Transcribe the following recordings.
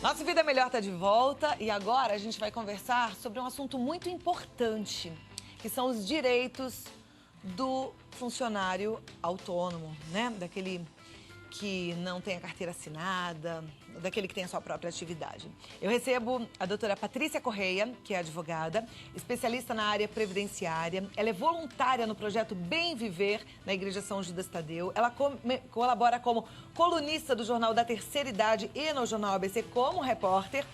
Nossa Vida Melhor está de volta e agora a gente vai conversar sobre um assunto muito importante, que são os direitos do funcionário autônomo, né? Daquele que não tem a carteira assinada, daquele que tem a sua própria atividade. Eu recebo a doutora Patrícia Correia, que é advogada, especialista na área previdenciária. Ela é voluntária no projeto Bem Viver, na Igreja São Judas Tadeu. Ela colabora como colunista do Jornal da Terceira Idade e no Jornal ABC como repórter.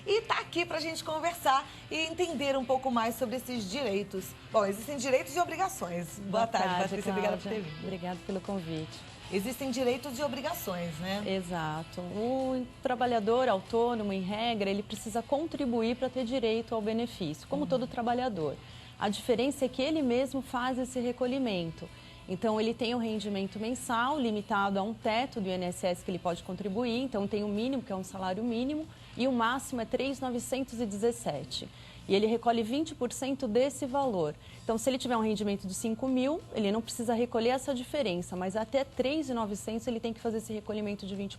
E está aqui para a gente conversar e entender um pouco mais sobre esses direitos. Bom, existem direitos e obrigações. Boa tarde, Patrícia. Cláudia. Obrigada por ter vindo. Obrigada pelo convite. Existem direitos e obrigações, né? Exato. O trabalhador autônomo, em regra, ele precisa contribuir para ter direito ao benefício, como todo trabalhador. A diferença é que ele mesmo faz esse recolhimento. Então, ele tem um rendimento mensal limitado a um teto do INSS que ele pode contribuir. Então, tem o mínimo, que é um salário mínimo, e o máximo é R$ 3.917. E ele recolhe 20% desse valor. Então, se ele tiver um rendimento de 5 mil, ele não precisa recolher essa diferença, mas até 3.900 ele tem que fazer esse recolhimento de 20%.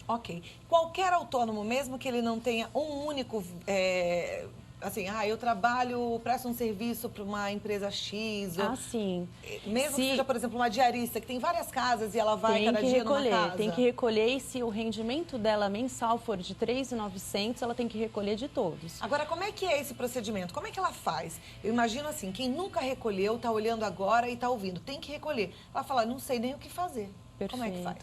Ok. Qualquer autônomo, mesmo que ele não tenha um único... eu trabalho, presto um serviço para uma empresa X. Sim. Mesmo que seja, por exemplo, uma diarista, que tem várias casas e ela vai cada dia numa casa. Tem que recolher, e se o rendimento dela mensal for de 3.900, ela tem que recolher de todos. Agora, como é que é esse procedimento? Como é que ela faz? Eu imagino assim, quem nunca recolheu, está olhando agora e está ouvindo, tem que recolher. Ela fala, não sei nem o que fazer. Perfeito. Como é que faz?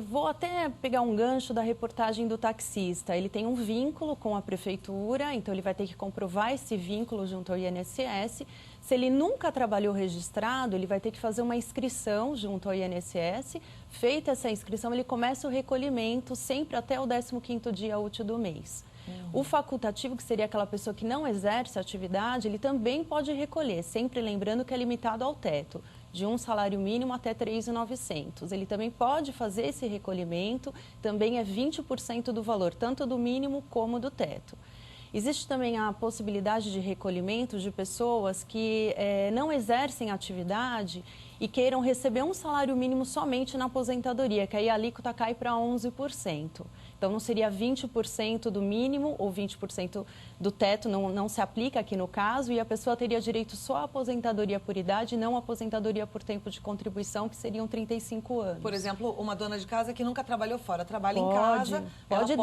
Vou até pegar um gancho da reportagem do taxista. Ele tem um vínculo com a prefeitura, então ele vai ter que comprovar esse vínculo junto ao INSS. Se ele nunca trabalhou registrado, ele vai ter que fazer uma inscrição junto ao INSS. Feita essa inscrição, ele começa o recolhimento sempre até o 15º dia útil do mês. O facultativo, que seria aquela pessoa que não exerce a atividade, ele também pode recolher, sempre lembrando que é limitado ao teto, de um salário mínimo até 3.900. Ele também pode fazer esse recolhimento, também é 20% do valor, tanto do mínimo como do teto. Existe também a possibilidade de recolhimento de pessoas que não exercem atividade e queiram receber um salário mínimo somente na aposentadoria, que aí a alíquota cai para 11%. Então, não seria 20% do mínimo ou 20% do teto, não se aplica aqui no caso, e a pessoa teria direito só à aposentadoria por idade e não à aposentadoria por tempo de contribuição, que seriam 35 anos. Por exemplo, uma dona de casa que nunca trabalhou fora, trabalha em casa, pode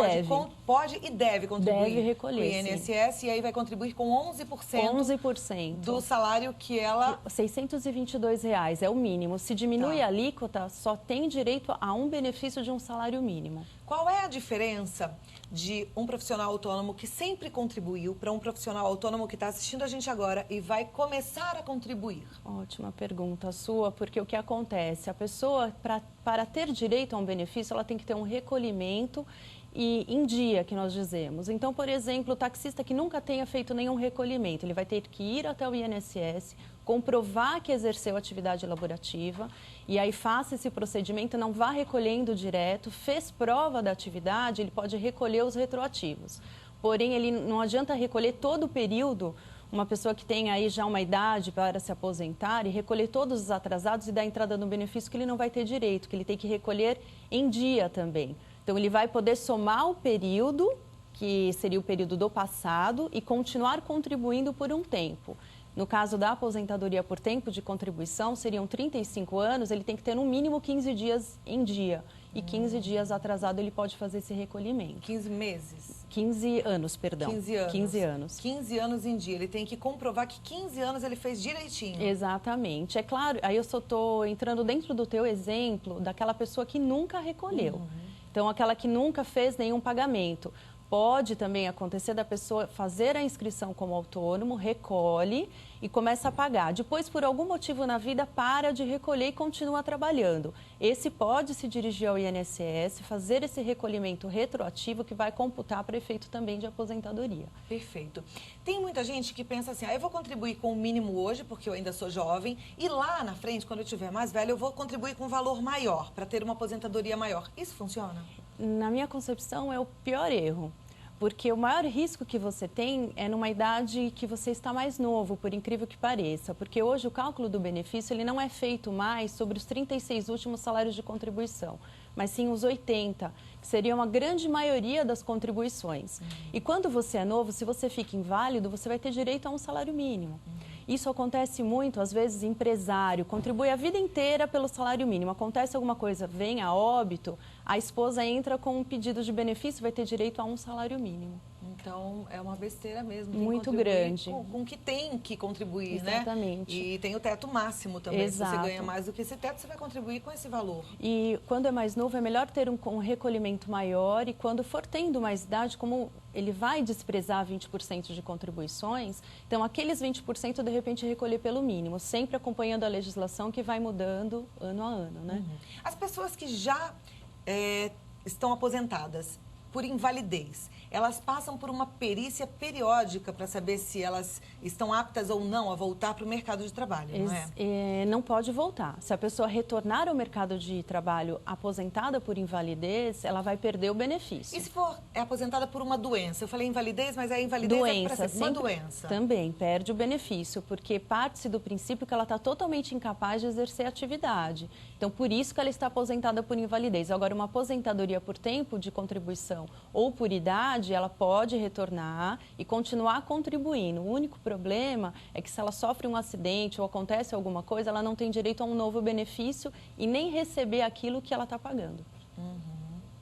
e deve contribuir. Deve recolher, o INSS, e aí vai contribuir com 11%, do salário que ela... R$ 622 é o mínimo. Se diminui a alíquota, só tem direito a um benefício de um salário mínimo. Qual é a diferença de um profissional autônomo que sempre contribuiu para um profissional autônomo que está assistindo a gente agora e vai começar a contribuir? Ótima pergunta sua, porque o que acontece? A pessoa, para ter direito a um benefício, ela tem que ter um recolhimento e em dia, que nós dizemos. Então, por exemplo, o taxista que nunca tenha feito nenhum recolhimento, ele vai ter que ir até o INSS, comprovar que exerceu atividade laborativa e aí faça esse procedimento, não vá recolhendo direto, fez prova da atividade, ele pode recolher os retroativos. Porém, ele não adianta recolher todo o período, uma pessoa que tem aí já uma idade para se aposentar e recolher todos os atrasados e dar entrada no benefício que ele não vai ter direito, que ele tem que recolher em dia também. Então, ele vai poder somar o período, que seria o período do passado, e continuar contribuindo por um tempo. No caso da aposentadoria por tempo de contribuição, seriam 35 anos, ele tem que ter no mínimo 15 dias em dia. E 15 dias atrasado ele pode fazer esse recolhimento. 15 meses? 15 anos, perdão. 15 anos. 15 anos. 15 anos em dia. Ele tem que comprovar que 15 anos ele fez direitinho. Exatamente. É claro, aí eu só estou entrando dentro do teu exemplo daquela pessoa que nunca recolheu. Então, aquela que nunca fez nenhum pagamento. Pode também acontecer da pessoa fazer a inscrição como autônomo, recolhe e começa a pagar. Depois, por algum motivo na vida, para de recolher e continua trabalhando. Esse pode se dirigir ao INSS, fazer esse recolhimento retroativo que vai computar para efeito também de aposentadoria. Perfeito. Tem muita gente que pensa assim, eu vou contribuir com o mínimo hoje, porque eu ainda sou jovem, e lá na frente, quando eu estiver mais velho, eu vou contribuir com um valor maior, para ter uma aposentadoria maior. Isso funciona? Na minha concepção, é o pior erro. Porque o maior risco que você tem é numa idade que você está mais novo, por incrível que pareça. Porque hoje o cálculo do benefício ele não é feito mais sobre os 36 últimos salários de contribuição, mas sim os 80, que seria uma grande maioria das contribuições. E quando você é novo, se você fica inválido, você vai ter direito a um salário mínimo. Isso acontece muito, às vezes, empresário contribui a vida inteira pelo salário mínimo. Acontece alguma coisa, vem a óbito, a esposa entra com um pedido de benefício, vai ter direito a um salário mínimo. Então, é uma besteira mesmo. Muito grande. Com o que tem que contribuir, Exatamente. né? E tem o teto máximo também. Exato. Se você ganha mais do que esse teto, você vai contribuir com esse valor. E quando é mais novo, é melhor ter um recolhimento maior. E quando for tendo mais idade, como ele vai desprezar 20% de contribuições, então aqueles 20% de repente recolher pelo mínimo, sempre acompanhando a legislação que vai mudando ano a ano, né? As pessoas que já estão aposentadas por invalidez, elas passam por uma perícia periódica para saber se elas estão aptas ou não a voltar para o mercado de trabalho, não é? Não pode voltar. Se a pessoa retornar ao mercado de trabalho aposentada por invalidez, ela vai perder o benefício. E se for aposentada por uma doença? Eu falei invalidez, mas a invalidez doença, é para uma doença. Também perde o benefício, porque parte-se do princípio que ela está totalmente incapaz de exercer atividade. Então, por isso que ela está aposentada por invalidez. Agora, uma aposentadoria por tempo de contribuição ou por idade, ela pode retornar e continuar contribuindo. O único problema é que se ela sofre um acidente ou acontece alguma coisa, ela não tem direito a um novo benefício e nem receber aquilo que ela está pagando.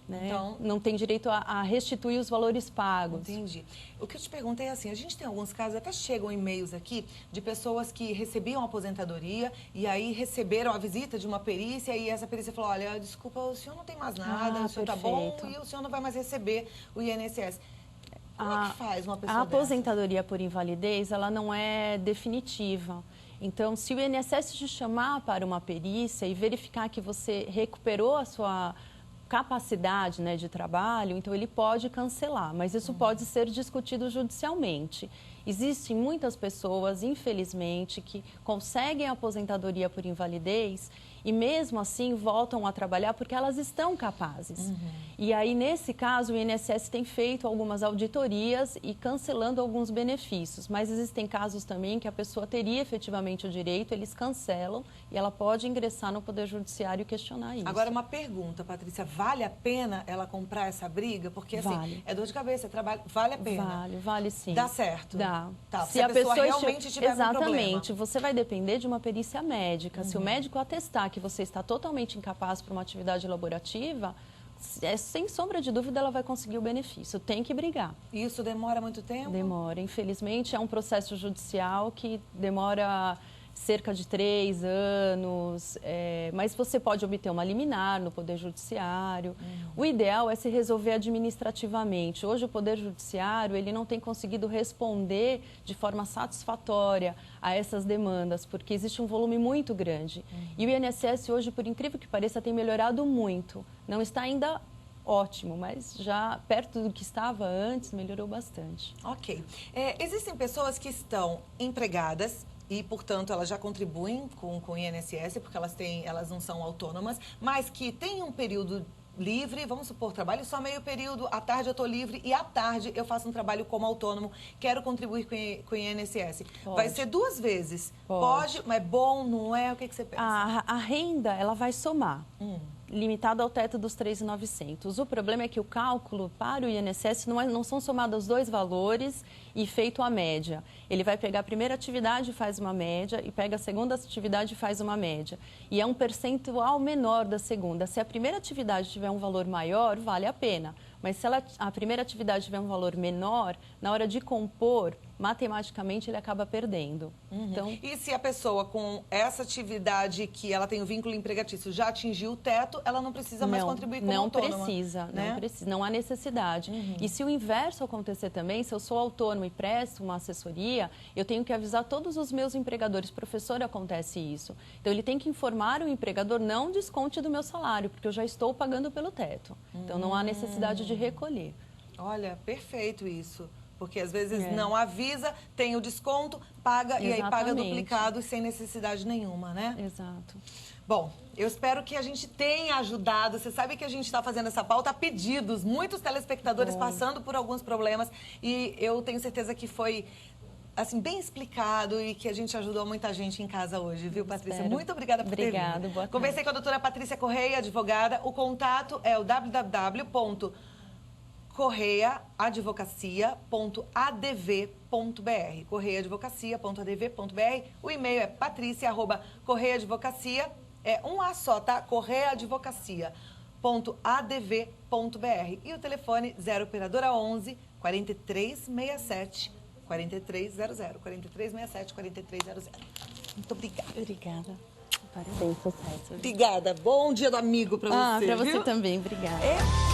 Né? Então, não tem direito a restituir os valores pagos. Entendi. O que eu te perguntei é assim, a gente tem alguns casos, até chegam e-mails aqui, de pessoas que recebiam aposentadoria e aí receberam a visita de uma perícia e essa perícia falou, olha, desculpa, o senhor não tem mais nada, o senhor está bom e o senhor não vai mais receber o INSS. Como é que faz uma pessoa A aposentadoria por invalidez, ela não é definitiva. Então, se o INSS te chamar para uma perícia e verificar que você recuperou a sua capacidade, né, de trabalho, então ele pode cancelar, mas isso pode ser discutido judicialmente. Existem muitas pessoas, infelizmente, que conseguem a aposentadoria por invalidez e mesmo assim voltam a trabalhar porque elas estão capazes. E aí, nesse caso, o INSS tem feito algumas auditorias e cancelando alguns benefícios, mas existem casos também que a pessoa teria efetivamente o direito, eles cancelam e ela pode ingressar no Poder Judiciário e questionar isso. Agora, uma pergunta, Patrícia, vale a pena ela comprar essa briga? Porque, assim, é dor de cabeça, é trabalho, vale a pena? Vale sim. Dá certo? Dá. Tá, se a pessoa realmente tiver algum problema. Exatamente, você vai depender de uma perícia médica. Se o médico atestar que você está totalmente incapaz para uma atividade laborativa, sem sombra de dúvida ela vai conseguir o benefício. Tem que brigar. E isso demora muito tempo? Demora. Infelizmente, é um processo judicial que demora cerca de 3 anos, mas você pode obter uma liminar no Poder Judiciário. O ideal é se resolver administrativamente. Hoje o Poder Judiciário ele não tem conseguido responder de forma satisfatória a essas demandas, porque existe um volume muito grande. E o INSS hoje, por incrível que pareça, tem melhorado muito. Não está ainda ótimo, mas já perto do que estava antes, melhorou bastante. Ok. Existem pessoas que estão empregadas e, portanto, elas já contribuem com o INSS, porque elas não são autônomas, mas que têm um período livre, vamos supor, trabalho só meio período, à tarde eu estou livre e à tarde eu faço um trabalho como autônomo, quero contribuir com o INSS. Pode. Vai ser 2 vezes? Pode. Mas é bom, não é? O que você pensa? A renda, ela vai somar. Limitado ao teto dos 3.900. O problema é que o cálculo para o INSS não são somados os 2 valores e feito a média. Ele vai pegar a primeira atividade e faz uma média e pega a segunda atividade e faz uma média. E é um percentual menor da segunda. Se a primeira atividade tiver um valor maior, vale a pena. Mas se a primeira atividade tiver um valor menor, na hora de compor, matematicamente ele acaba perdendo. Então, e se a pessoa com essa atividade que ela tem o vínculo empregatício já atingiu o teto, ela não precisa mais contribuir como autônoma? Não precisa, não há necessidade. E se o inverso acontecer também, se eu sou autônomo e presto uma assessoria, eu tenho que avisar todos os meus empregadores, professor, acontece isso. Então, ele tem que informar o empregador, não desconte do meu salário, porque eu já estou pagando pelo teto. Então, não há necessidade de recolher. Olha, perfeito isso. Porque às vezes não avisa, tem o desconto, paga e aí paga duplicado sem necessidade nenhuma, né? Exato. Bom, eu espero que a gente tenha ajudado. Você sabe que a gente está fazendo essa pauta a pedidos. Muitos telespectadores passando por alguns problemas. E eu tenho certeza que foi, assim, bem explicado e que a gente ajudou muita gente em casa hoje, viu, Patrícia? Espero. Muito obrigada por ter vindo. Obrigada, boa tarde. Conversei com a doutora Patrícia Correia, advogada. O contato é o www.correiaadvocacia.adv.br correiaadvocacia.adv.br. O e-mail é patricia@correiaadvocacia, é um A só, tá? correiaadvocacia.adv.br. E o telefone 0 operadora 11 4367 4300 4367 4300. Muito obrigada. Obrigada. Parabéns, sucesso. Obrigada. Bom dia do amigo pra você. Pra você viu? também, obrigada. É.